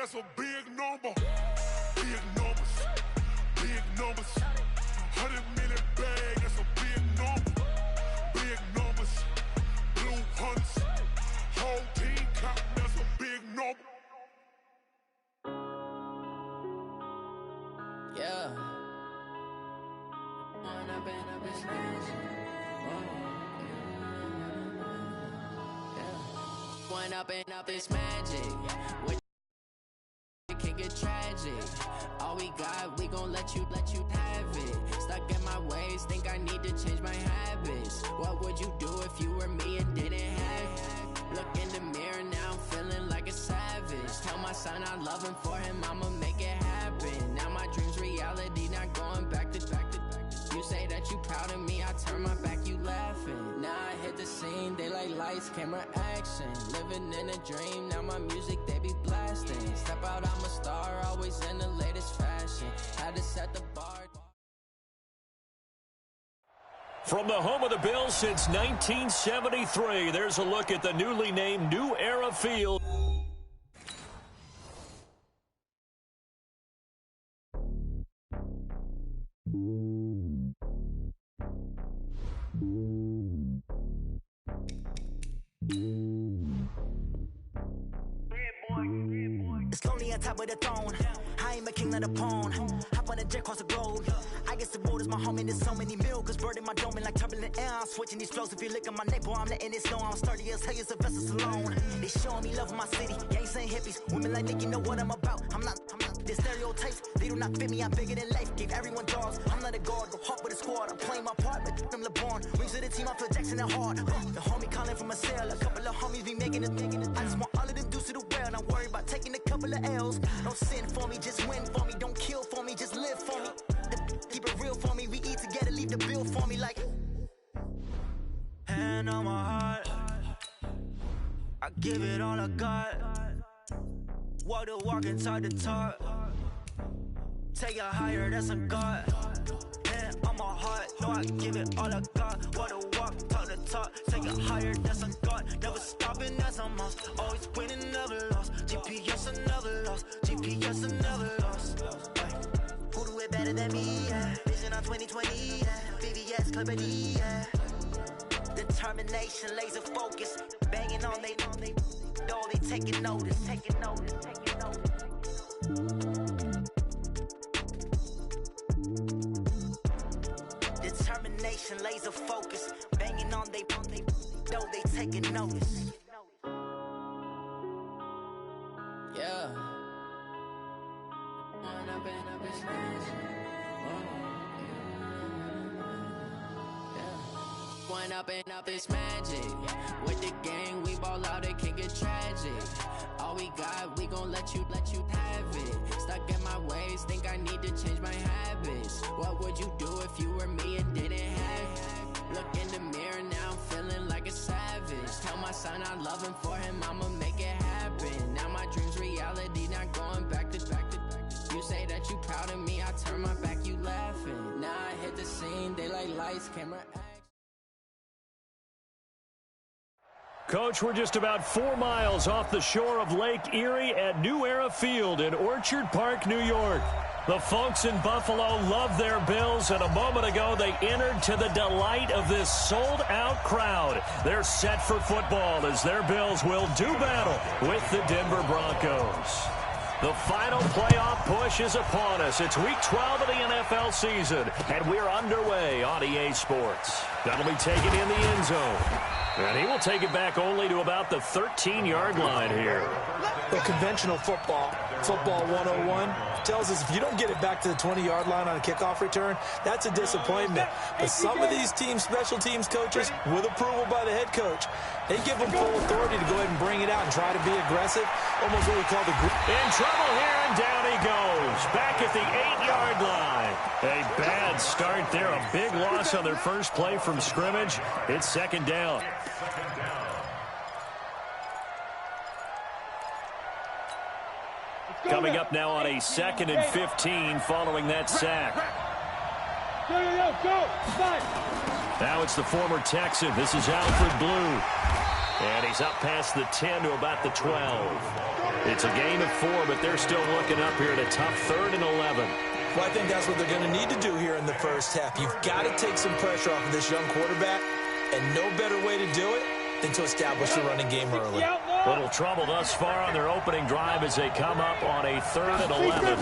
that's a big number. Big numbers, big numbers. 100 million bag, that's a big number. Big numbers, blue hunts. Whole team cop, that's a big number. Yeah. One up and up is magic. It can get tragic. All we got, we gon' let you have it. Stuck in my ways, think I need to change my habits. What would you do if you were me and didn't have it? Look in the mirror, now I'm feeling like a savage. Tell my son I love him, for him I'ma make it happen. Now my dream's reality, not going back to. You say that you proud of me, I turn my back, you laughing. Now I hit the scene, they like lights, camera, action. Living in a dream, now my music, they be blasting. Step out, I'm a star, always in the latest fashion. Had to set the bar. From the home of the Bills since 1973, there's a look at the newly named New Era Field. It's lonely on top of the throne. I ain't a king of the pawn. Hop on a jet across the globe. I guess the road is my home and there's so many milkers burning my dome like turbulent air. I'm switching these flows. If you look at my neck, boy, I'm letting it snow. I'm sturdy as hell, Sylvester Stallone. They showing me love in my city. Gangs ain't hippies. Women like Nick, you know what I'm about. I'm not. The stereotypes, they do not fit me. I'm bigger than life. Gave everyone dogs. I'm not a guard. Go hard with a squad. I'm playing my part, but them LeBron. Rings to the team, I feel Jackson and hard. The homie calling from a cell. A couple of homies be making it. I just want all of them dudes to the well. Not worry about taking a couple of L's. Don't sin for me, just win for me. Don't kill for me, just live for me. Keep it real for me. We eat together, leave the bill for me like. Hand on my heart, I give it all I got. Walk the walk and talk the talk. Take it higher, that's a God. Hand on my heart, no, I give it all I got. Walk the walk, talk the talk. Take it higher, that's a God. Never stopping, that's a must. Always winning, never lost. GPS, I never lost. GPS, I never lost. Who do it better than me? Yeah. Vision on 2020, yeah. VVS, Clippity, yeah. Determination, laser focus. Banging on they, though they taking notice. Determination, laser focus. Banging on they, though they taking notice. Yeah. One up and up is magic. With the gang, we ball out, it can get tragic. All we got, we gon' let you have it. Stuck in my ways, think I need to change my habits. What would you do if you were me and didn't have it? Look in the mirror, now I'm feeling like a savage. Tell my son I love him, for him I'ma make it happen. Now my dream's reality, not going back to. You say that you proud of me, I turn my back, you laughing. Now I hit the scene, they like lights, camera, action. Coach, we're just about 4 miles off the shore of Lake Erie at New Era Field in Orchard Park, New York. The folks in Buffalo love their Bills, and a moment ago they entered to the delight of this sold-out crowd. They're set for football as their Bills will do battle with the Denver Broncos. The final playoff push is upon us. It's Week 12 of the NFL season, and we're underway on EA Sports. That'll be taken in the end zone. And he will take it back only to about the 13-yard line here. The conventional football 101, tells us if you don't get it back to the 20-yard line on a kickoff return, that's a disappointment. But some of these teams, special teams coaches, with approval by the head coach, they give them full authority to go ahead and bring it out and try to be aggressive, almost what we call the group. In trouble here, and down he goes. Back at the 8-yard line. A bad start there. A big loss on their first play from scrimmage. It's second down. Coming up now on a 2nd and 15 following that sack. Now it's the former Texan. This is Alfred Blue. And he's up past the 10 to about the 12. It's a gain of 4, but they're still looking up here at a tough 3rd and 11. Well, I think that's what they're going to need to do here in the first half. You've got to take some pressure off of this young quarterback, and no better way to do it than to establish the running game early. Little trouble thus far on their opening drive as they come up on a 3rd and 11.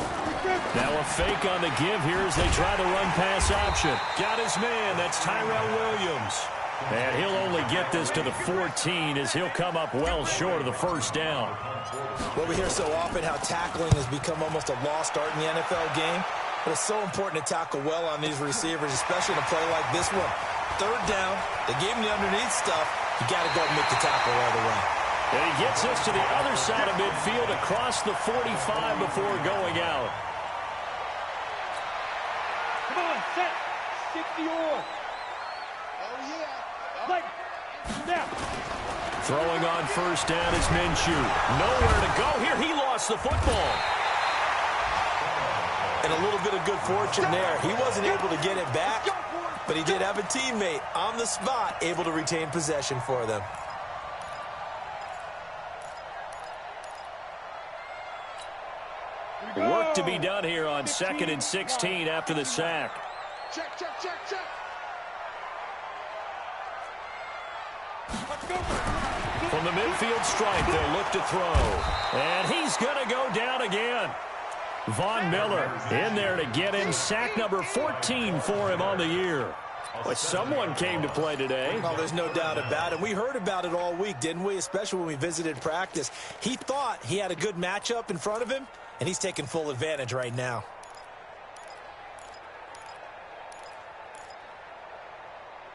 Now a fake on the give here as they try the run-pass option. Got his man. That's Tyrell Williams. And he'll only get this to the 14 as he'll come up well short of the first down. Well, we hear so often how tackling has become almost a lost art in the NFL game. But it's so important to tackle well on these receivers, especially in a play like this one. 3rd down, they gave him the underneath stuff. You got to go and make the tackle right away. And he gets us to the other side of midfield across the 45 before going out. Come on, set. Stick the oar. Oh, yeah. Like, now. Throwing on first down is Minshew. Nowhere to go here. He lost the football. And a little bit of good fortune there. He wasn't able to get it back, but he did have a teammate on the spot able to retain possession for them. Work to be done here on 2nd and 16 after the sack. Check, check, check, check. From the midfield stripe, they'll look to throw. And he's going to go down again. Von Miller in there to get him. Sack number 14 for him on the year. Well, someone came to play today. Oh, there's no doubt about it. We heard about it all week, didn't we? Especially when we visited practice. He thought he had a good matchup in front of him, and he's taking full advantage right now.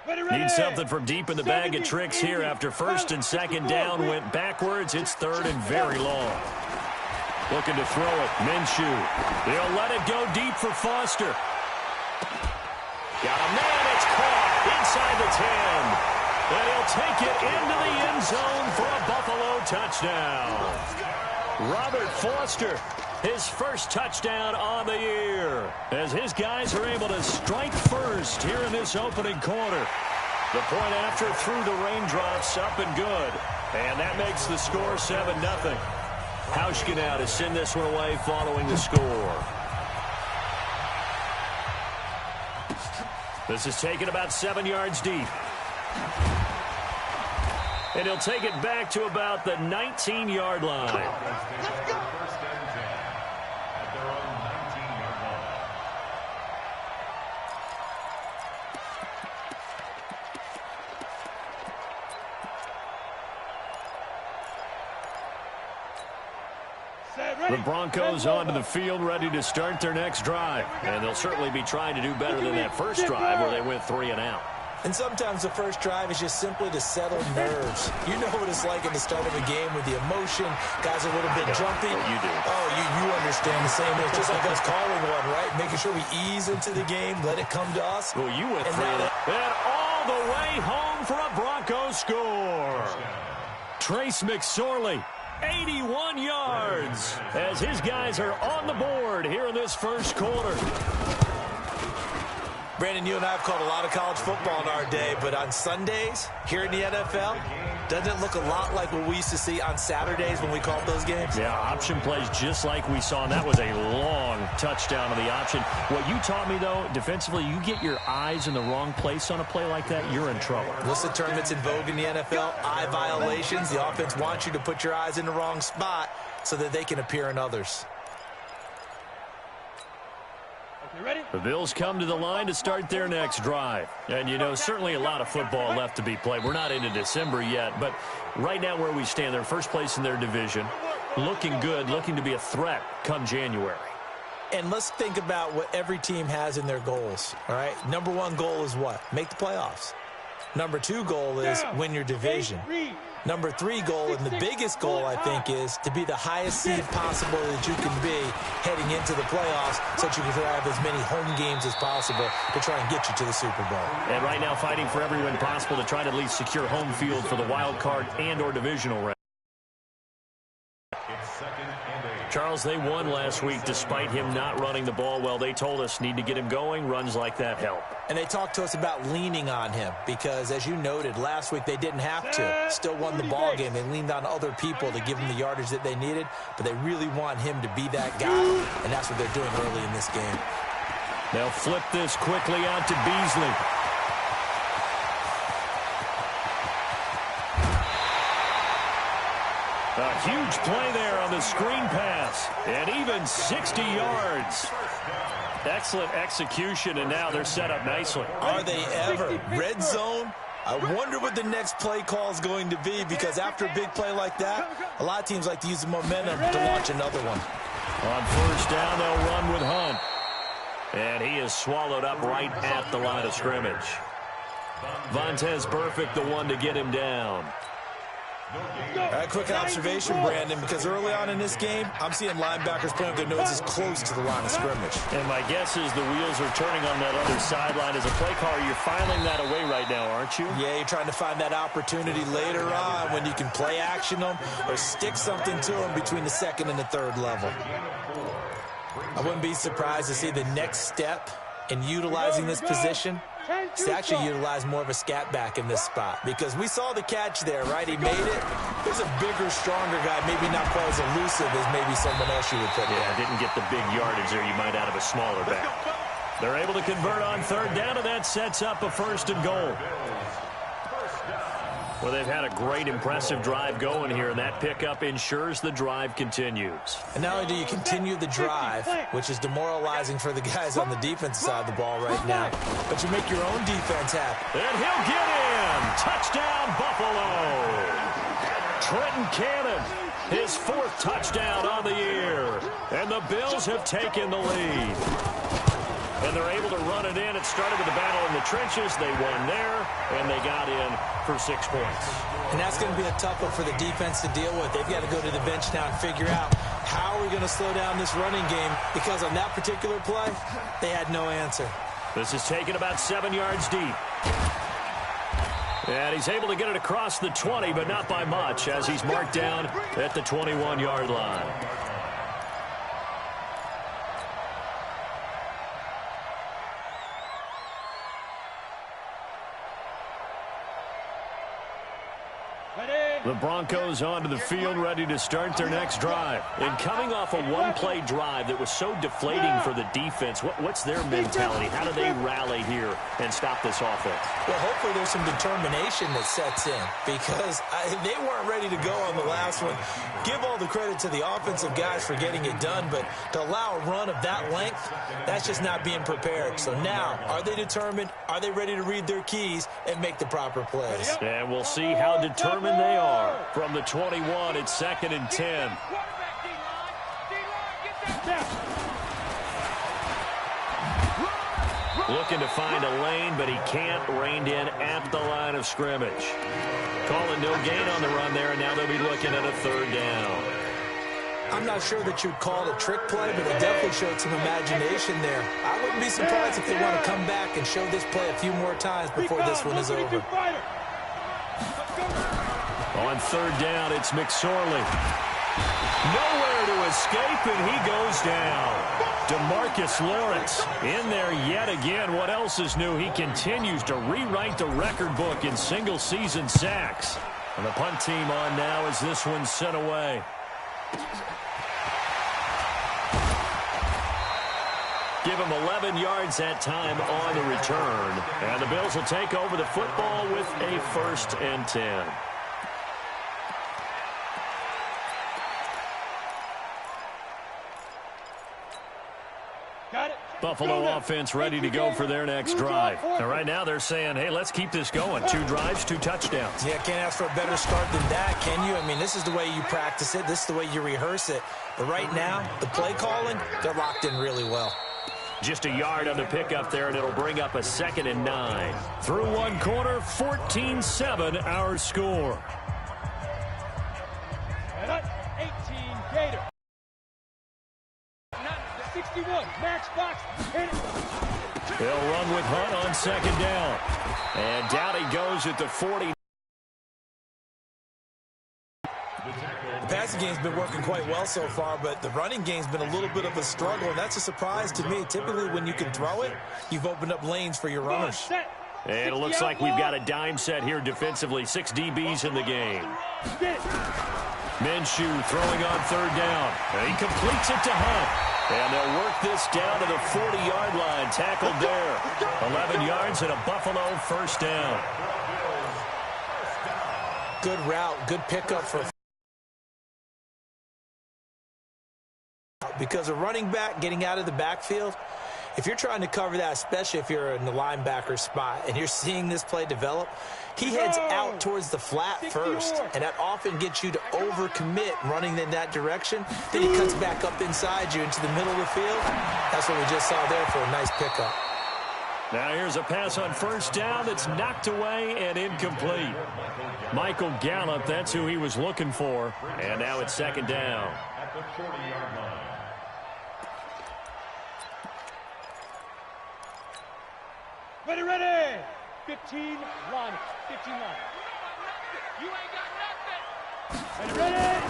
Need something from deep in the bag of tricks here after 1st and 2nd down went backwards. It's 3rd and very long. Looking to throw it. Minshew. He'll let it go deep for Foster. Got a man. It's caught inside the 10. And he'll take it into the end zone for a Buffalo touchdown. Robert Foster, his first touchdown on the year, as his guys are able to strike first here in this opening quarter. The point after through the raindrops, up and good. And that makes the score 7-0. Hauschka now to send this one away following the score. This is taken about 7 yards deep. And he'll take it back to about the 19-yard line. Let's go. The Broncos onto the field, ready to start their next drive. And they'll certainly be trying to do better than that first drive where they went 3 and out. And sometimes the first drive is just simply to settle nerves. You know what it's like at the start of a game with the emotion. Guys are a little bit jumpy. You do. Oh, you understand the same. It's just like us calling one, right? Making sure we ease into the game, let it come to us. Well, you went 3 and out. And all the way home for a Broncos score. Trace McSorley. 81 yards as his guys are on the board here in this first quarter. Brandon, you and I have called a lot of college football in our day, but on Sundays here in the NFL, doesn't it look a lot like what we used to see on Saturdays when we called those games? Yeah, option plays just like we saw, and that was a long touchdown on the option. What you taught me, though, defensively, you get your eyes in the wrong place on a play like that, you're in trouble. What's the term that's in vogue in the NFL? Eye violations. The offense wants you to put your eyes in the wrong spot so that they can appear in others. The Bills come to the line to start their next drive. And, you know, certainly a lot of football left to be played. We're not into December yet, but right now where we stand, they're first place in their division, looking good, looking to be a threat come January. And let's think about what every team has in their goals, all right? Number 1 goal is what? Make the playoffs. Number 2 goal is win your division. Number 3 goal, and the biggest goal, I think, is to be the highest seed possible that you can be heading into the playoffs so that you can have as many home games as possible to try and get you to the Super Bowl. And right now fighting for every win possible to try to at least secure home field for the wild card and or divisional round. It's 2nd and 8. Charles, they won last week despite him not running the ball well. They told us need to get him going. Runs like that help. And they talked to us about leaning on him because, as you noted, last week they didn't have to. Still won the ball game. They leaned on other people to give them the yardage that they needed, but they really want him to be that guy, and that's what they're doing early in this game. They'll flip this quickly out to Beasley. A huge play there on the screen pass, and even 60 yards. Excellent execution, and now they're set up nicely. Are they ever? Red zone? I wonder what the next play call is going to be, because after a big play like that, a lot of teams like to use the momentum to launch another one. On first down, they'll run with Hunt. And he is swallowed up right at the line of scrimmage. Vontez Burfict, the one to get him down. All right, quick observation, Brandon, because early on in this game, I'm seeing linebackers playing with their noses close to the line of scrimmage. And my guess is the wheels are turning on that other sideline. As a play caller, you're filing that away right now, aren't you? Yeah, you're trying to find that opportunity later on when you can play action them or stick something to them between the second and the third level. I wouldn't be surprised to see the next step in utilizing this position is to actually utilize more of a scat back in this spot, because we saw the catch there, right? He made it. There's a bigger, stronger guy, maybe not quite as elusive as maybe someone else you would put in. Yeah, didn't get the big yardage there you might out of a smaller back. They're able to convert on third down, and that sets up a 1st and goal. Well, they've had a great, impressive drive going here, and that pickup ensures the drive continues. And not only do you continue the drive, which is demoralizing for the guys on the defensive side of the ball right now, but you make your own defense happy. And he'll get in. Touchdown, Buffalo. Trenton Cannon, his 4th touchdown on the year. And the Bills have taken the lead. And they're able to run it in. It started with a battle in the trenches. They won there, and they got in for 6 points. And that's going to be a tough one for the defense to deal with. They've got to go to the bench now and figure out how are we going to slow down this running game, because on that particular play, they had no answer. This is taken about 7 yards deep. And he's able to get it across the 20, but not by much, as he's marked down at the 21-yard line. The Broncos onto the field, ready to start their next drive. And coming off a one-play drive that was so deflating for the defense, what's their mentality? How do they rally here and stop this offense? Well, hopefully there's some determination that sets in, because they weren't ready to go on the last one. Give all the credit to the offensive guys for getting it done, but to allow a run of that length, that's just not being prepared. So now, are they determined? Are they ready to read their keys and make the proper plays? And we'll see how determined they are. From the 21, it's 2nd and 10. Looking to find a lane, but he can't. Reined in at the line of scrimmage. Calling no gain on the run there, and now they'll be looking at a 3rd down. I'm not sure that you'd call it a trick play, but it definitely showed some imagination there. I wouldn't be surprised if they want to come back and show this play a few more times before this one is over. On 3rd down, it's McSorley. Nowhere to escape, and he goes down. DeMarcus Lawrence in there yet again. What else is new? He continues to rewrite the record book in single-season sacks. And the punt team on now as this one's sent away. Give him 11 yards that time on the return. And the Bills will take over the football with a 1st and 10. Buffalo offense ready to go for their next drive. And right now they're saying, hey, let's keep this going. 2 drives, 2 touchdowns. Yeah, can't ask for a better start than that, can you? I mean, this is the way you practice it. This is the way you rehearse it. But right now, the play calling, they're locked in really well. Just a yard on the pickup there, and it'll bring up a 2nd and 9. Through one quarter, 14-7 our score. 18 Gator. 61, Max Fox, hit it. They'll run with Hunt on 2nd down. And down he goes at the 40. The passing game's been working quite well so far, but the running game's been a little bit of a struggle, and that's a surprise to me. Typically, when you can throw it, you've opened up lanes for your runners. And it looks like we've got a dime set here defensively. 6 DBs in the game. Minshew throwing on third down. And he completes it to Hunt. And they'll work this down to the 40-yard line. Tackled there. 11 yards and a Buffalo first down. Good route, good pickup for... Because a running back getting out of the backfield, if you're trying to cover that, especially if you're in the linebacker spot and you're seeing this play develop, he heads out towards the flat first, and that often gets you to overcommit running in that direction. Then he cuts back up inside you into the middle of the field. That's what we just saw there for a nice pickup. Now here's a pass on first down that's knocked away and incomplete. Michael Gallup, that's who he was looking for. And now it's second down. At the 40-yard line. Ready. 15 line. 15 line. You ain't got nothing. Ready.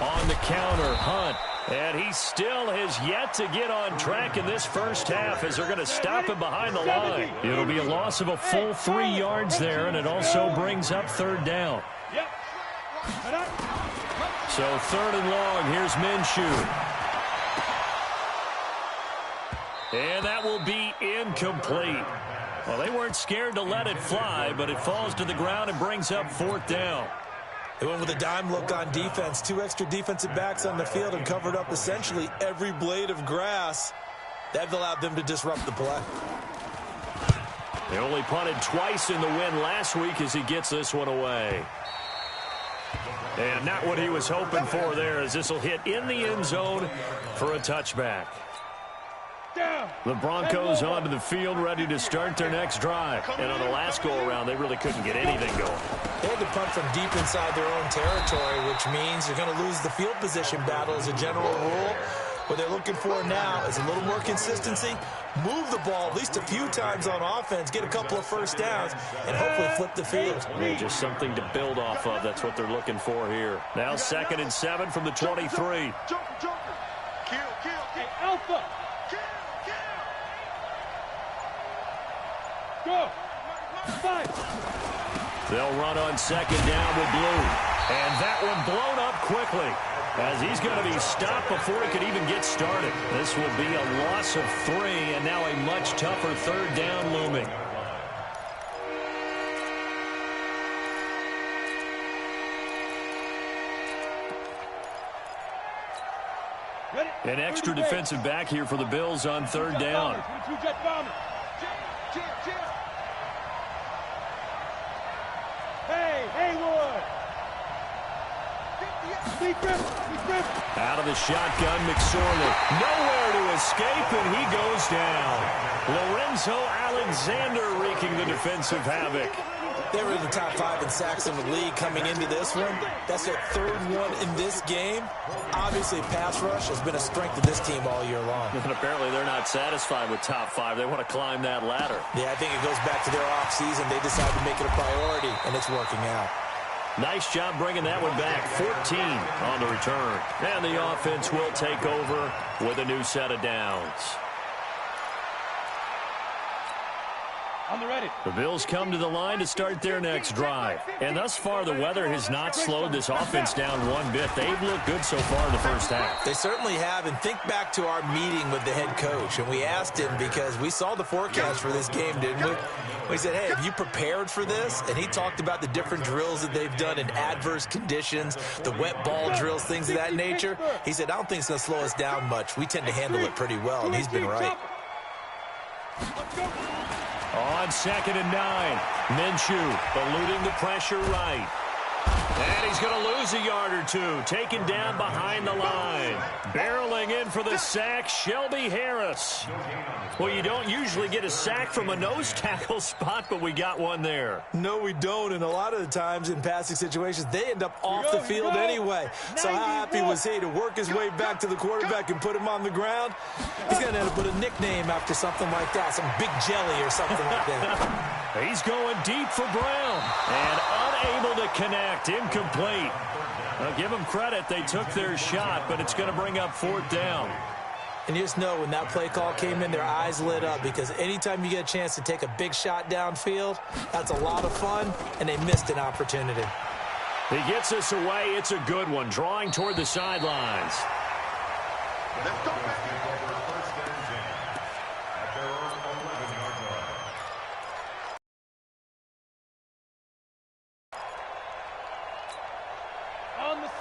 On the counter, Hunt. And he still has yet to get on track in this first half as they're going to stop him behind the line. It'll be a loss of a full 3 yards there, and it also brings up third down. So third and long, here's Minshew. And that will be incomplete. Well, they weren't scared to let it fly, but it falls to the ground and brings up fourth down. They went with a dime look on defense. 2 extra defensive backs on the field and covered up essentially every blade of grass. That allowed them to disrupt the play. They only punted twice in the win last week as he gets this one away. And not what he was hoping for there, as this will hit in the end zone for a touchback. The Broncos onto the field, ready to start their next drive. And on the last go-around, they really couldn't get anything going. They had to punt from deep inside their own territory, which means they're going to lose the field position battle as a general rule. What they're looking for now is a little more consistency, move the ball at least a few times on offense, get a couple of first downs, and hopefully flip the field. Yeah, just something to build off of. That's what they're looking for here. Now 2nd and 7 from the 23. Hey, Alpha. Go. 5. They'll run on 2nd down with Blue. And that one blown up quickly, as he's going to be stopped before he could even get started. This will be a loss of 3, and now a much tougher third down looming. An extra defensive back here for the Bills on third down. Out of the shotgun, McSorley. Nowhere to escape, and he goes down. Lorenzo Alexander wreaking the defensive havoc. They were in the top 5 in sacks in the league coming into this one. That's their 3rd one in this game. Obviously, pass rush has been a strength of this team all year long. And apparently they're not satisfied with top 5. They want to climb that ladder. Yeah, I think it goes back to their offseason. They decided to make it a priority, and it's working out. Nice job bringing that one back. 14 on the return. And the offense will take over with a new set of downs. On the ready. The Bills come to the line to start their next drive. And thus far, the weather has not slowed this offense down one bit. They've looked good so far in the first half. They certainly have. And think back to our meeting with the head coach. And we asked him, because we saw the forecast for this game, didn't we? We said, hey, have you prepared for this? And he talked about the different drills that they've done in adverse conditions, the wet ball drills, things of that nature. He said, I don't think it's going to slow us down much. We tend to handle it pretty well, and he's been right. On 2nd and 9, Minshew eluding the pressure right. And he's going to lose a yard or two, taken down behind the line. Barreling in for the sack, Shelby Harris. Well, you don't usually get a sack from a nose tackle spot, but we got one there. No, we don't, and a lot of the times in passing situations, they end up off the field anyway. So how happy was he to work his way back to the quarterback and put him on the ground? He's going to end up with a nickname after something like that, some Big Jelly or something like that. He's going deep for Brown. And unable to connect. Incomplete. I'll give them credit. They took their shot, but it's going to bring up 4th down. And you just know when that play call came in, their eyes lit up, because anytime you get a chance to take a big shot downfield, that's a lot of fun, and they missed an opportunity. He gets us away. It's a good one, drawing toward the sidelines. Let's go back.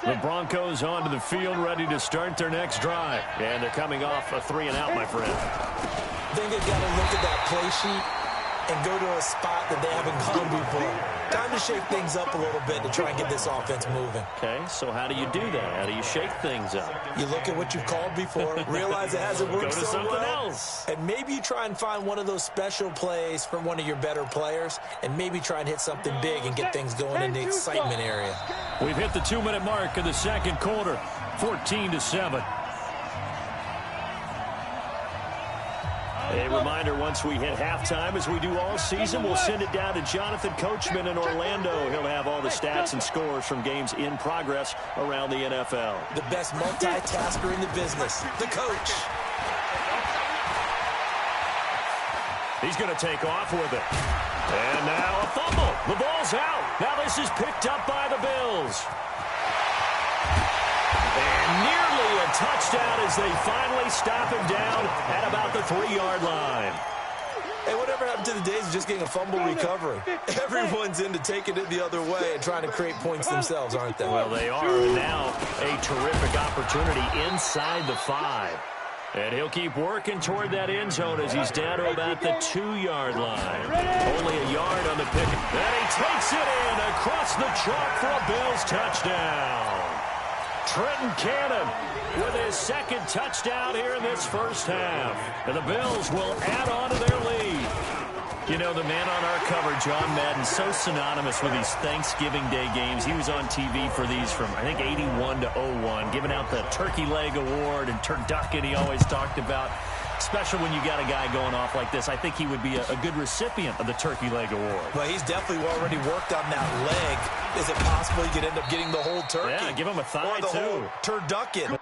The Broncos onto the field, ready to start their next drive. And they're coming off a 3-and-out, my friend. I think they've got to look at that play sheet and go to a spot that they haven't gone before. Time to shake things up a little bit to try and get this offense moving. Okay, so how do you do that? How do you shake things up? You look at what you've called before, realize it hasn't worked Go to so something well, else. and maybe you try and find one of those special plays from one of your better players, and maybe try and hit something big and get things going in the excitement area. We've hit the 2-minute mark of the second quarter, 14-7. A reminder, once we hit halftime, as we do all season, we'll send it down to Jonathan Coachman in Orlando. He'll have all the stats and scores from games in progress around the NFL. The best multitasker in the business, the coach. He's going to take off with it. And now a fumble. The ball's out. Now this is picked up by the Bills. And nearly a touchdown as they finally stop him down at about the 3-yard line. Hey, whatever happened to the days of just getting a fumble recovery? Everyone's into taking it the other way and trying to create points themselves, aren't they? Well, they are. And now a terrific opportunity inside the 5. And he'll keep working toward that end zone as he's down to about the 2-yard line. Only a yard on the pick. And he takes it in across the chalk for a Bills touchdown. Trenton Cannon with his second touchdown here in this first half. And the Bills will add on to their lead. You know, the man on our cover, John Madden, so synonymous with these Thanksgiving Day games. He was on TV for these from, I think, 81 to 01, giving out the Turkey Leg Award and turducken he always talked about. Special when you got a guy going off like this. I think he would be a good recipient of the Turkey Leg Award. Well, he's definitely already worked on that leg. Is it possible he could end up getting the whole turkey? Yeah, give him a thigh, or the too. whole turducken.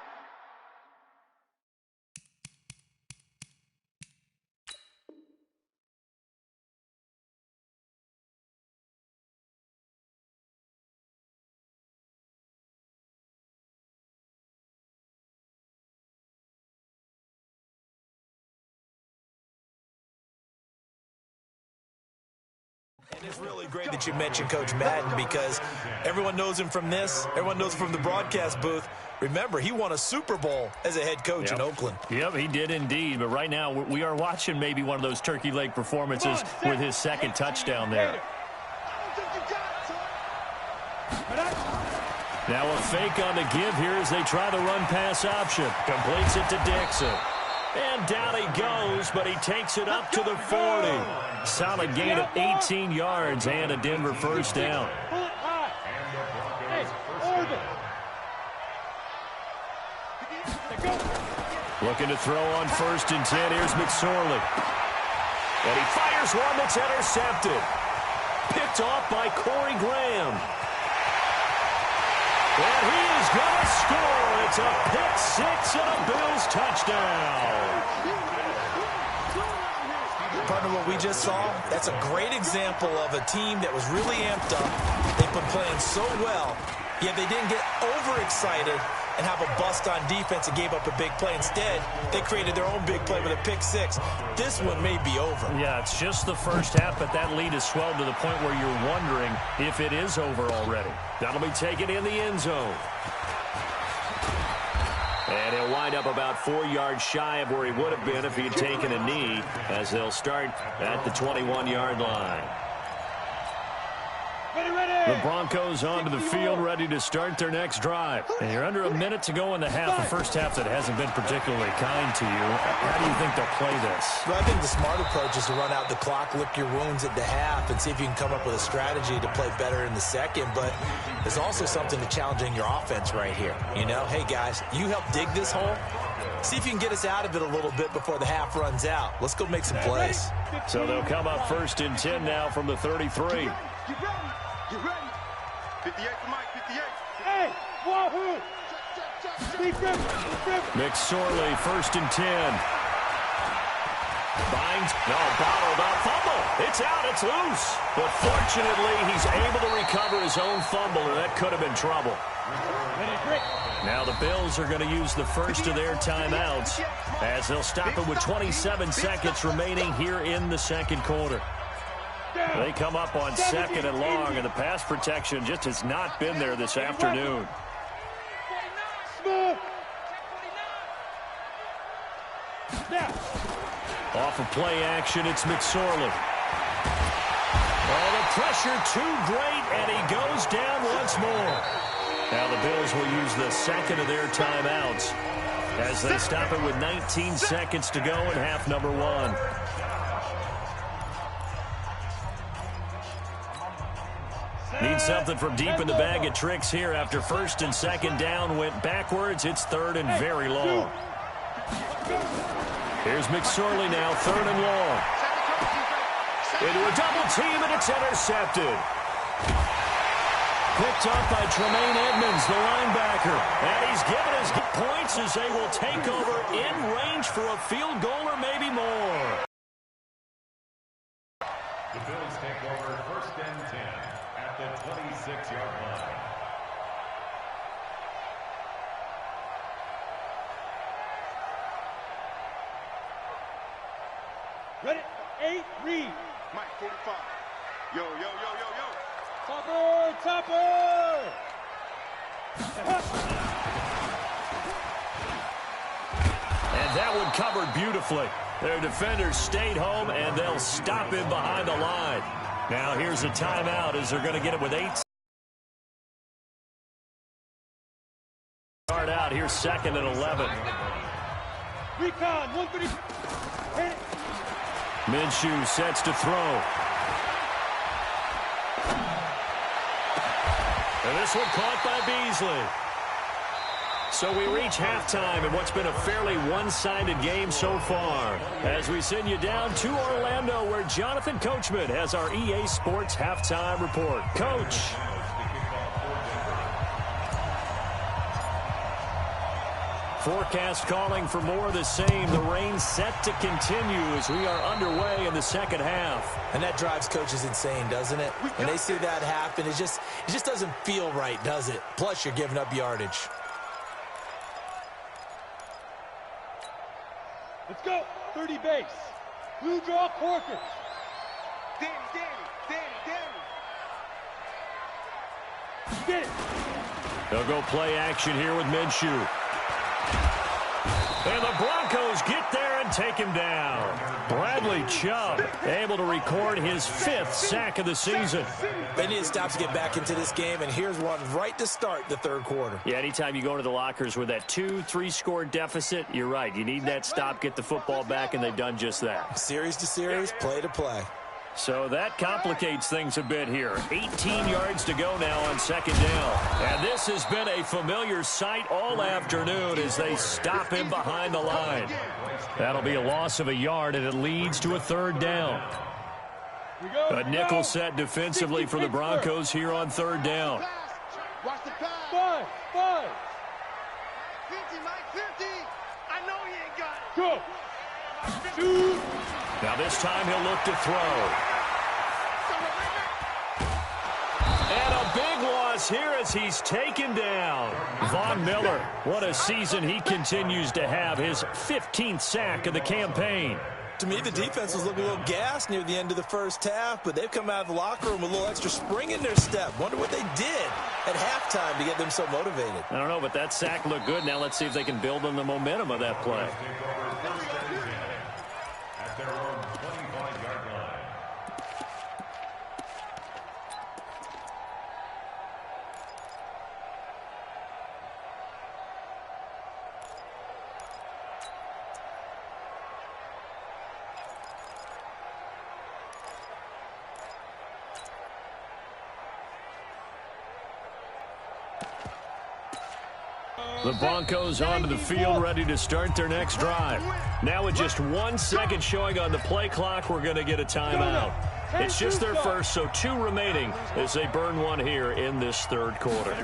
And it's really great that you mentioned Coach Madden, because everyone knows him from this. Everyone knows him from the broadcast booth. Remember, he won a Super Bowl as a head coach in Oakland. Yep, he did indeed. But right now, we are watching maybe one of those turkey leg performances with his second touchdown there. Now a fake on the give here as they try the run-pass option. Completes it to Dixon. And down he goes, but he takes it up to the 40. Solid gain of 18 yards and a Denver first down. Looking to throw on 1st and 10. Here's McSorley. And he fires one that's intercepted. Picked off by Corey Graham. And he is going to score. It's a pick 6 and a Bills touchdown. Partner, what we just saw, that's a great example of a team that was really amped up. They've been playing so well, yet they didn't get overexcited and have a bust on defense and gave up a big play. Instead, they created their own big play with a pick 6. This one may be over. Yeah, it's just the first half, but that lead has swelled to the point where you're wondering if it is over already. That'll be taken in the end zone. And he'll wind up about 4 yards shy of where he would have been if he had taken a knee, as they'll start at the 21-yard line. The Broncos onto the field, ready to start their next drive. And you're under a minute to go in the half, a first half that hasn't been particularly kind to you. How do you think they'll play this? Well, I think the smart approach is to run out the clock, lick your wounds at the half, and see if you can come up with a strategy to play better in the second. But there's also something to challenging your offense right here. You know, hey, guys, you help dig this hole. See if you can get us out of it a little bit before the half runs out. Let's go make some plays. So they'll come up 1st and 10 now from the 33. Get ready. 58 to Mike, 58. Hey, wahoo! McSorley, 1st and 10. Binds, no, bottled up, fumble. It's out, it's loose. But fortunately, he's able to recover his own fumble, or that could have been trouble. Now the Bills are going to use the first of their timeouts as they'll stop it with 27 seconds remaining here in the second quarter. They come up on 2nd and long, and the pass protection just has not been there this afternoon. Off of play action, it's McSorley. Oh, the pressure too great, and he goes down once more. Now the Bills will use the second of their timeouts as they stop it with 19 seconds to go in half number 1. Need something from deep in the bag of tricks here after 1st and 2nd down went backwards. It's 3rd and very long. Here's McSorley now, 3rd and long. Into a double team, and it's intercepted. Picked up by Tremaine Edmonds, the linebacker. And he's given his points as they will take over in range for a field goal or maybe more. The Bills take over 1st and 10 at the 26-yard line. Ready? 8, read. Mike, 45. Yo. Topper! And that one covered beautifully. Their defenders stayed home, and they'll stop him behind the line. Now here's a timeout as they're going to get it with 8. Start out, here's 2nd and 11. Recon, 130. Minshew sets to throw. And this one caught by Beasley. So we reach halftime in what's been a fairly one-sided game so far. As we send you down to Orlando, where Jonathan Coachman has our EA Sports halftime report. Coach. Forecast calling for more of the same. The rain set to continue as we are underway in the second half. And that drives coaches insane, doesn't it? When they see that happen, it just doesn't feel right, does it? Plus, you're giving up yardage. Let's go. 30 base. Blue draw Corkers. Danny. Get it. They'll go play action here with Minshew. And the Broncos get there and take him down. Bradley Chubb able to record his 5th sack of the season. They need to stop to get back into this game, and here's one right to start the 3rd quarter. Yeah, anytime you go into the lockers with that 2-3 score deficit, you're right. You need that stop, get the football back, and they've done just that. Series to series, play to play. So that complicates things a bit here. 18 yards to go now on 2nd down. And this has been a familiar sight all afternoon as they stop him behind the line. That'll be a loss of a yard, and it leads to a 3rd down. A nickel set defensively for the Broncos here on 3rd down. Watch the pass. 5. 50, Mike, 50. I know he ain't got it. Go. 2. Now this time he'll look to throw. And a big loss here as he's taken down. Von Miller, what a season he continues to have. His 15th sack of the campaign. To me, the defense was looking a little gassed near the end of the first half, but they've come out of the locker room with a little extra spring in their step. Wonder what they did at halftime to get them so motivated. I don't know, but that sack looked good. Now let's see if they can build on the momentum of that play. At their own 25-yard line. The Broncos onto the field, ready to start their next drive. Now with just 1 second showing on the play clock, we're going to get a timeout. It's just their first, so 2 remaining as they burn one here in this third quarter.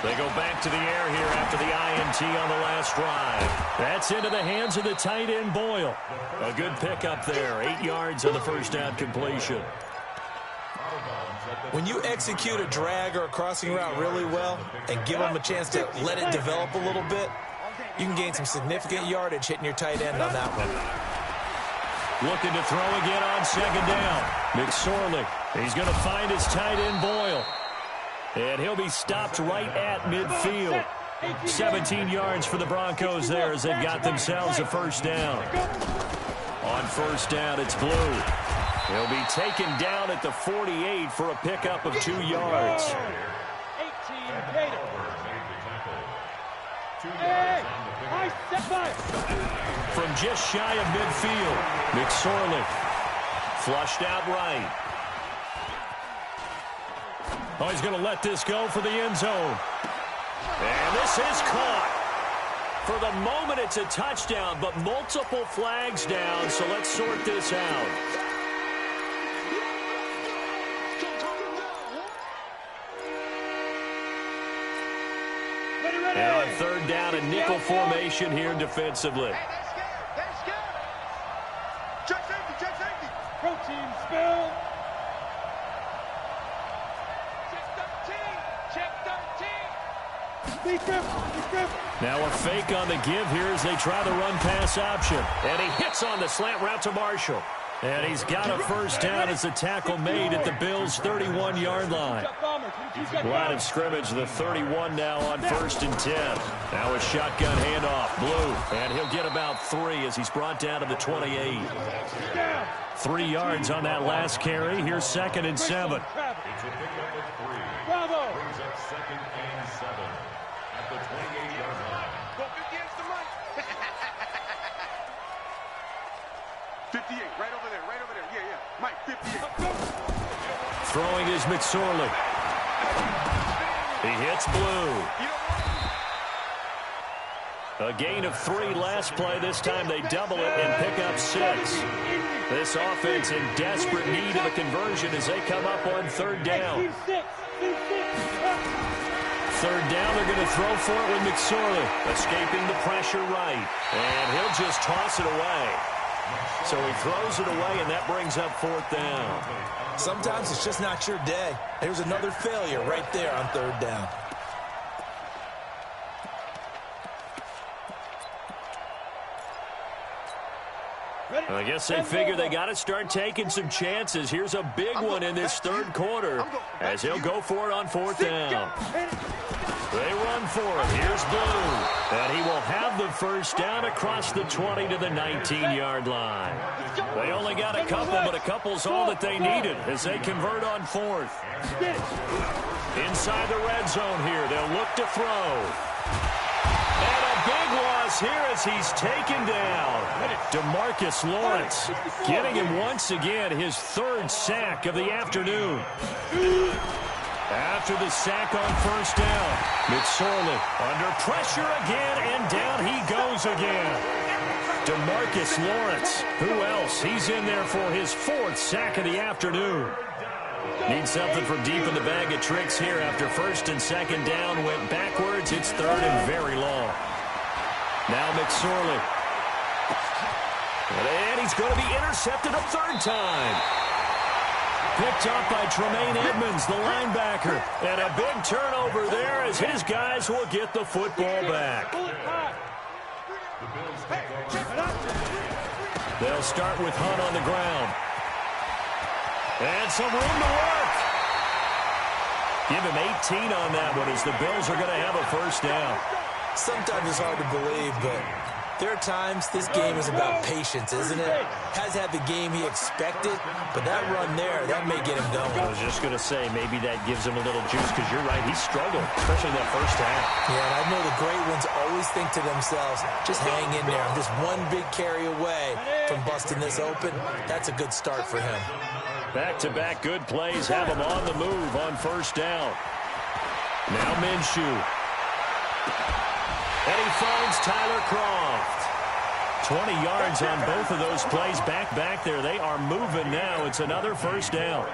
They go back to the air here after the INT on the last drive. That's into the hands of the tight end, Boyle. A good pickup there, 8 yards on the first down completion. When you execute a drag or a crossing route really well and give them a chance to let it develop a little bit, you can gain some significant yardage hitting your tight end on that one. Looking to throw again on second down. McSorley, he's going to find his tight end, Boyle. And he'll be stopped right at midfield. 17 yards for the Broncos there as they've got themselves a first down. On first down, it's Blue. He'll be taken down at the 48 for a pickup of 2 yards. 18 Gator. Hey, I step back. From just shy of midfield, McSorley flushed out right. Oh, he's going to let this go for the end zone. And this is caught. For the moment, it's a touchdown, but multiple flags down, so let's sort this out. And on third down, a nickel formation here defensively. They're scared. Check safety. Protein spill. Check 13. Now a fake on the give here as they try the run-pass option. And he hits on the slant route to Marshall. And he's got a first down as the tackle made at the Bills' 31-yard line. Line of scrimmage, the 31 now on 1st and 10. Now a shotgun handoff, Blue. And he'll get about 3 as he's brought down to the 28. 3 yards on that last carry. Here's 2nd and 7. It's a pickup of 3. Bravo. Brings up 2nd and 7 at the 28-yard line. Go 50 against the money. 58, right over there. Yeah. Mike, 58. Throwing is McSorley. He hits Blue. A gain of 3 last play. This time they double it and pick up 6. This offense in desperate need of a conversion as they come up on third down. Third down, they're going to throw for it with McSorley. Escaping the pressure right. And he'll just toss it away. So he throws it away, and that brings up 4th down. Sometimes it's just not your day. There's another failure right there on third down. I guess they figure they got to start taking some chances. Here's a big one in this third quarter as he'll go for it on 4th down. They run for it. Here's Blue. And he will have the first down across the 20 to the 19-yard line. They only got a couple, but a couple's all that they needed as they convert on 4th. Inside the red zone here. They'll look to throw. And a big loss here as he's taken down. DeMarcus Lawrence getting him once again his 3rd sack of the afternoon. After the sack on first down, McSorley under pressure again, and down he goes again. DeMarcus Lawrence, who else? He's in there for his 4th sack of the afternoon. Need something from deep in the bag of tricks here after 1st and 2nd down went backwards. It's 3rd and very long. Now McSorley. And he's going to be intercepted a 3rd time. Picked up by Tremaine Edmonds, the linebacker. And a big turnover there as his guys will get the football back. They'll start with Hunt on the ground. And some room to work. Give him 18 on that one as the Bills are going to have a first down. Sometimes it's hard to believe, but there are times this game is about patience, isn't it? Has had the game he expected, but that run there, that may get him going. I was just going to say, maybe that gives him a little juice because you're right, he struggled, especially that first half. Yeah, and I know the great ones always think to themselves, just hang in there. I'm just one big carry away from busting this open. That's a good start for him. Back-to-back good plays have him on the move on first down. Now Minshew. And he finds Tyler Croft. 20 yards on both of those plays back there. They are moving now. It's another first down.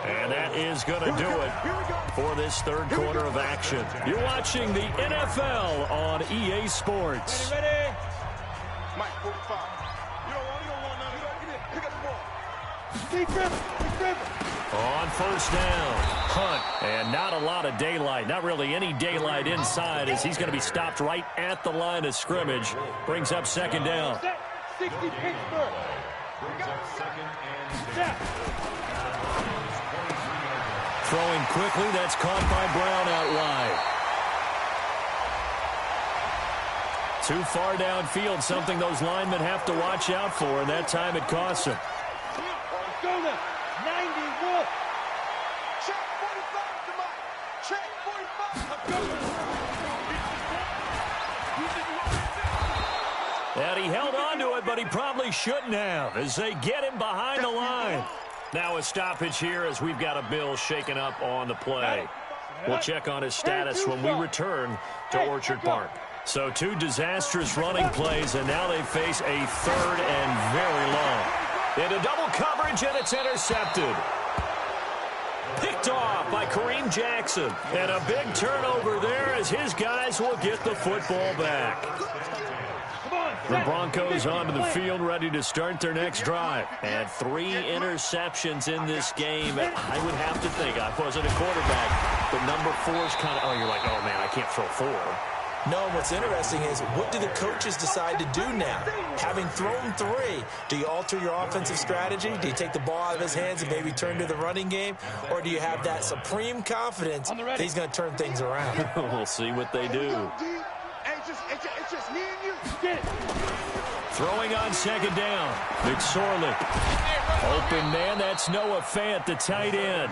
And that is going to do it for this third quarter of action. You're watching the NFL on EA Sports. Ready? Mike, 45. You don't want none of that. Pick up the ball. Keep dribbling. On first down, Hunt, and not a lot of daylight, not really any daylight inside as he's going to be stopped right at the line of scrimmage. Brings up second down. 60 Pittsburgh. Step. Throwing quickly, that's caught by Brown out wide. Too far downfield, something those linemen have to watch out for, and that time it costs them. Go now. 91. Check 45, come on. Check 45. And he held on to it, but he probably shouldn't have as they get him behind the line. Now a stoppage here as we've got a Bill shaken up on the play. We'll check on his status when we return to Orchard Park. So 2 disastrous running plays, and now they face a third and very long. Into double coverage, and it's intercepted. Picked off by Kareem Jackson. And a big turnover there as his guys will get the football back. The Broncos onto the field, ready to start their next drive. And 3 interceptions in this game. I would have to think, I wasn't a quarterback, but number 4 is kind of, you're like, oh, man, I can't throw 4. No, what's interesting is what do the coaches decide to do now? Having thrown 3, do you alter your offensive strategy? Do you take the ball out of his hands and maybe turn to the running game? Or do you have that supreme confidence that he's going to turn things around? We'll see what they do. It's just me and you. Get it. Throwing on second down. McSorley. Open man, that's Noah Fant, the tight end.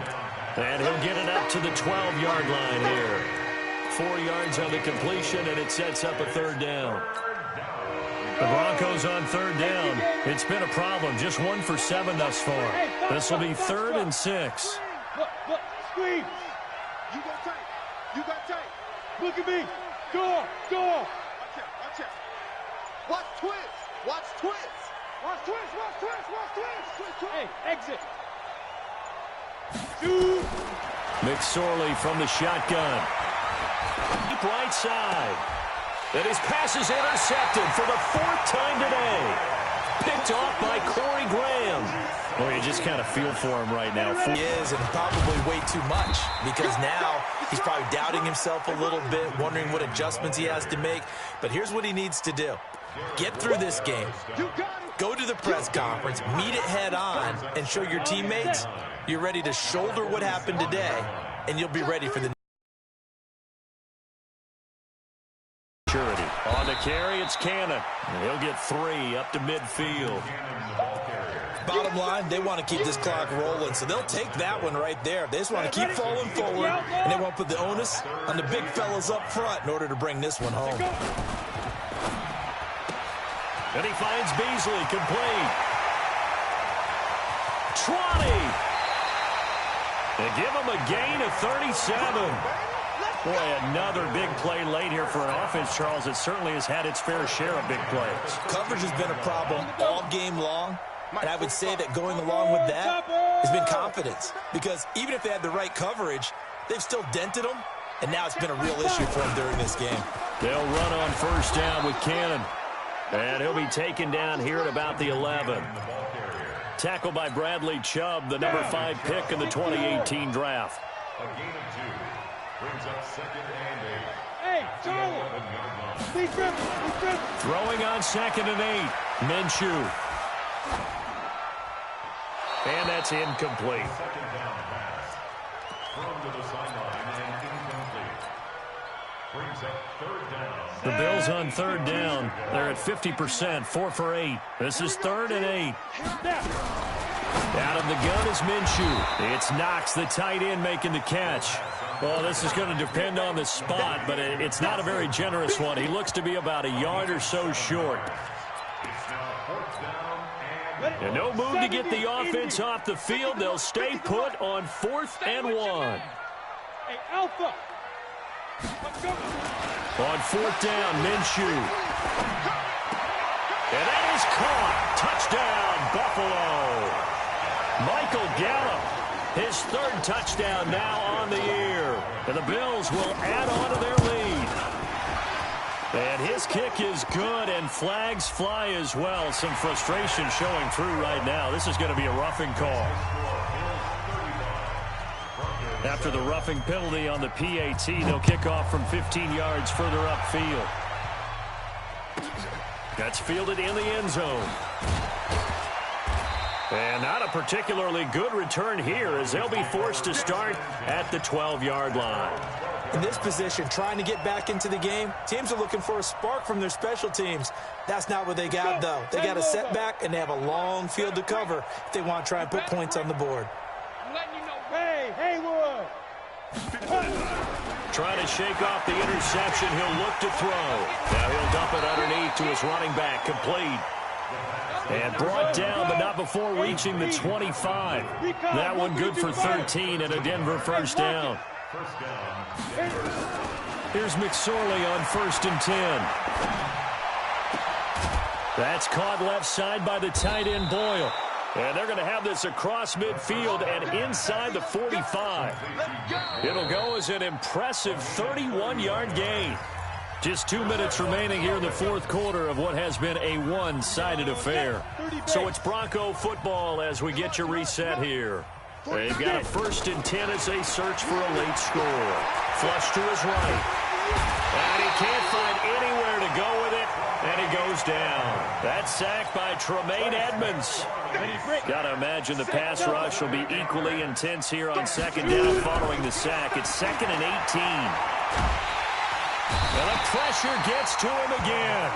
And he'll get it up to the 12-yard line here. 4 yards on the completion, and it sets up a third down. The Broncos on third down. It's been a problem. Just 1 for 7 thus far. This will be 3rd and 6. Look, squeeze. You got tight. You got tight. Look at me. Go. Watch out. Watch twist. Watch twist. Watch twist. Hey, exit. Shoot. McSorley from the shotgun. Deep right side. And his pass is intercepted for the 4th time today. Picked off by Corey Graham. Well, you just kind of feel for him right now. He is, and probably way too much, because now he's probably doubting himself a little bit, wondering what adjustments he has to make. But here's what he needs to do. Get through this game. Go to the press conference, meet it head on, and show your teammates you're ready to shoulder what happened today, and you'll be ready for the on the carry, it's Cannon. And he'll get 3 up to midfield. Bottom line, they want to keep this clock rolling, so they'll take that one right there. They just want to keep falling forward, and they want to put the onus on the big fellas up front in order to bring this one home. And he finds Beasley, complete. 20. They give him a gain of 37. Boy, another big play late here for an offense, Charles. It certainly has had its fair share of big plays. Coverage has been a problem all game long, and I would say that going along with that has been confidence. Because even if they had the right coverage, they've still dented them, and now it's been a real issue for them during this game. They'll run on first down with Cannon. And he'll be taken down here at about the 11. Tackled by Bradley Chubb, the number 5 pick in the 2018 draft. A gain of 2. Brings up 2nd and 8. Hey, Charlie. Be driven. Throwing on 2nd and 8. Minshew. And that's incomplete. Second down pass. Thrown to the sideline and incomplete. Brings up 3rd down. The Bills on 3rd down. They're at 50%, 4 for 8. This is 3rd and 8. Out of the gun is Minshew. It's Knox, the tight end, making the catch. Well, this is going to depend on the spot, but it's not a very generous one. He looks to be about a yard or so short. And no move to get the offense off the field. They'll stay put on 4th and 1. Hey, Alpha. On fourth down, Minshew. And that is caught. Touchdown, Buffalo. Michael Gallup, his third touchdown now on the year. And the Bills will add on to their lead. And his kick is good, and flags fly as well. Some frustration showing through right now. This is going to be a roughing call. After the roughing penalty on the PAT, they'll kick off from 15 yards further upfield. That's fielded in the end zone. And not a particularly good return here, as they'll be forced to start at the 12-yard line. In this position, trying to get back into the game, teams are looking for a spark from their special teams. That's not what they got, though. They got a setback, and they have a long field to cover if they want to try and put points on the board. Hey, Haywood! Trying to shake off the interception. He'll look to throw. Now he'll dump it underneath to his running back. Complete. And brought down, but not before reaching the 25. That one good for 13 and a Denver first down. Here's McSorley on 1st and 10. That's caught left side by the tight end Boyle. And they're going to have this across midfield and inside the 45. It'll go as an impressive 31-yard gain. Just 2 minutes remaining here in the fourth quarter of what has been a one-sided affair. So it's Bronco football as we get you reset here. They've got a 1st and 10 as they search for a late score. Flush to his right. And he can't find anywhere to go with it. And he goes down. That's sacked by Tremaine Edmonds. Got to imagine the pass rush will be equally intense here on 2nd down following the sack. It's 2nd and 18. And the pressure gets to him again.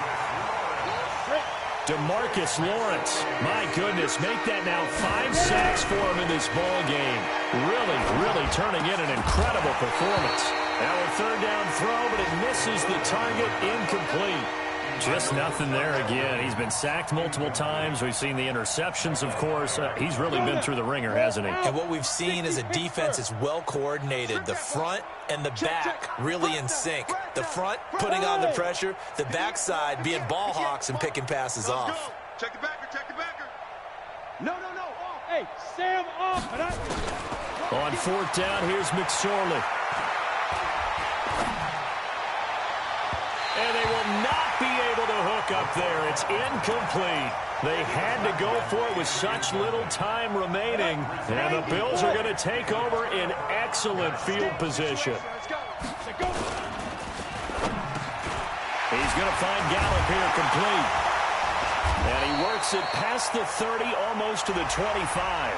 DeMarcus Lawrence, my goodness, make that now 5 sacks for him in this ball game. Really turning in an incredible performance. Now a 3rd down throw, but it misses the target, incomplete. Just nothing there again. He's been sacked multiple times. We've seen the interceptions, of course. He's really been through the ringer, hasn't he? And what we've seen is a defense that's well coordinated. The front and the back really in sync. The front putting on the pressure. The backside being ball hawks and picking passes off. Check the backer, check the backer. No. Hey, Sam off. On 4th down, here's McSorley. And they will not be able to hook up there. It's incomplete. They had to go for it with such little time remaining. And the Bills are going to take over in excellent field position. He's going to find Gallup here complete. And he works it past the 30, almost to the 25.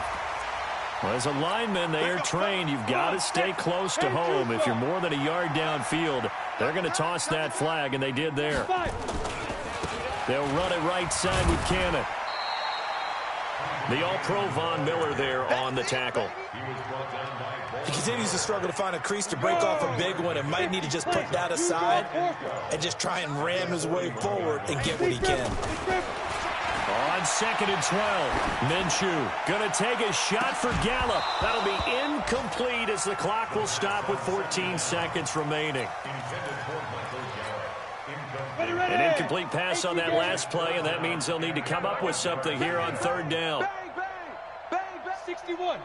Well, as a lineman, they are trained. You've got to stay close to home. If you're more than a yard downfield, they're going to toss that flag, and they did there. They'll run it right side with Cannon. The All-Pro Von Miller there on the tackle. He continues to struggle to find a crease to break off a big one and might need to just put that aside and just try and ram his way forward and get what he can. On 2nd and 12, Minshew going to take a shot for Gallup. That'll be incomplete as the clock will stop with 14 seconds remaining. An incomplete pass on that last play, and that means they'll need to come up with something here on 3rd down. Bang, 61.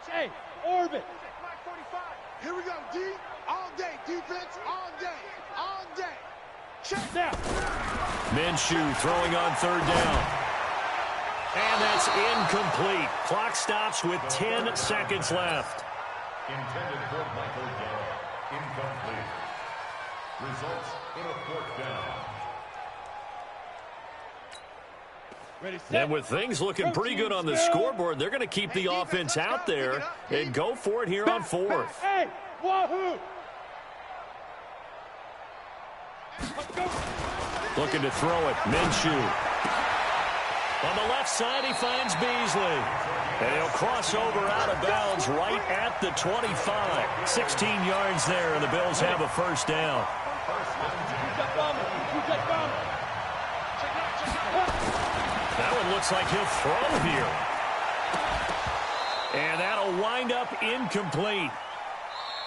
Hey, orbit. Here we go, D. All day. Defense all day. All day. Check down. Minshew throwing on 3rd down. And that's incomplete. Clock stops with 10 seconds left. Intended for Michael Gallup. Incomplete. Results in a 4th down. And with things looking pretty good on the scoreboard, they're going to keep the offense out there and go for it here on 4th. Hey, wahoo! Looking to throw it. Minshew. On the left side, he finds Beasley. And he'll cross over out of bounds right at the 25. 16 yards there, and the Bills have a 1st down. That one looks like he'll throw here. And that'll wind up incomplete.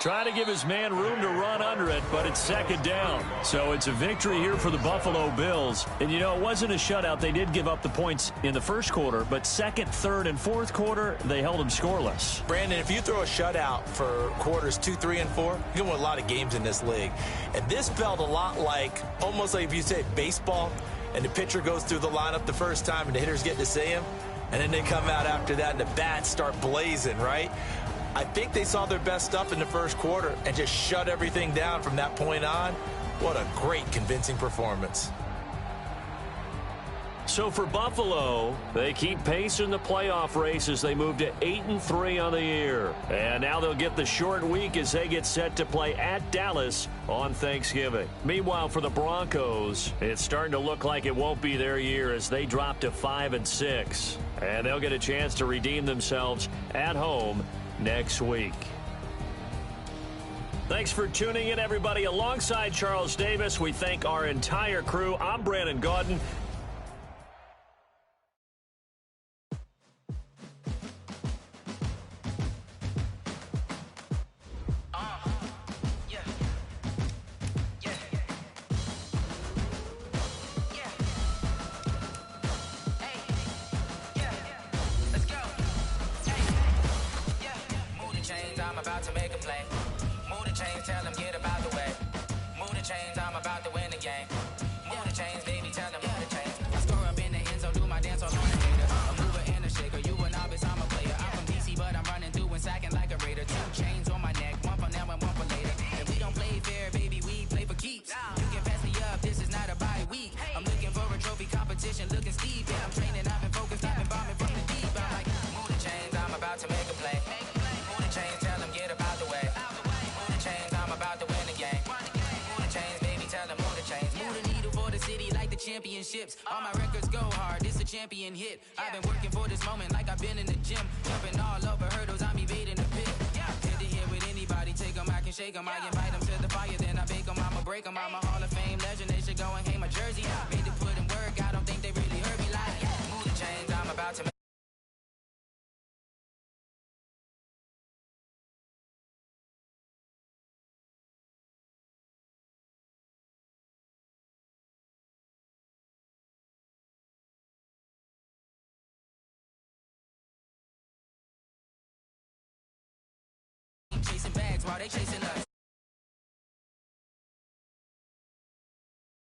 Trying to give his man room to run under it, but it's second down. So it's a victory here for the Buffalo Bills. And, you know, it wasn't a shutout. They did give up the points in the first quarter, but second, third, and fourth quarter, they held them scoreless. Brandon, if you throw a shutout for quarters 2, 3, and 4, you're going to win a lot of games in this league. And this felt a lot like, almost like if you say baseball, and the pitcher goes through the lineup the first time and the hitters get to see him, and then they come out after that and the bats start blazing, right? I think they saw their best stuff in the first quarter and just shut everything down from that point on. What a great, convincing performance. So for Buffalo, they keep pace in the playoff race as they move to 8-3 on the year. And now they'll get the short week as they get set to play at Dallas on Thanksgiving. Meanwhile, for the Broncos, it's starting to look like it won't be their year as they drop to 5-6. And they'll get a chance to redeem themselves at home next week. Thanks for tuning in, everybody. Alongside Charles Davis, we thank our entire crew. I'm Brandon Gaudin. About to make a play. Move the chains, tell them get about the way. Move the chains, I'm about to win the game. Move the chains, baby, tell them move the chains. I score up in the end zone, do my dance all on the hater. A mover and a shaker, you a novice, I'm a player. I'm from DC, but I'm running through and sacking like a raider. 2 chains on my neck, one for now and one for later. If we don't play fair, baby, we play for keeps. You can pass me up, this is not a bye week. I'm looking for a trophy competition, looking steep. Yeah, I'm training, I've been focused, I've been bombing from the deep. I'm like, move the chains, I'm about to make a play. Move the chains, tell them get about the way. Move the chains, I'm about to win the game. Move the chains, baby, tell them move the chains. Move the needle for the city like the championships. All my records go hard, this a champion hit. I've been working for this moment like I've been in the gym. Jumping all over hurdles, I'm evading the pit. Head to head with anybody, take them, I can shake them. I invite them to the fire, then I bake them, I'ma break them. I'm a Hall of Fame legend, they should go and hang my jersey. Made to put in work, I don't think they really heard me like, move the chains, I'm about to chasing bags while they chasing us.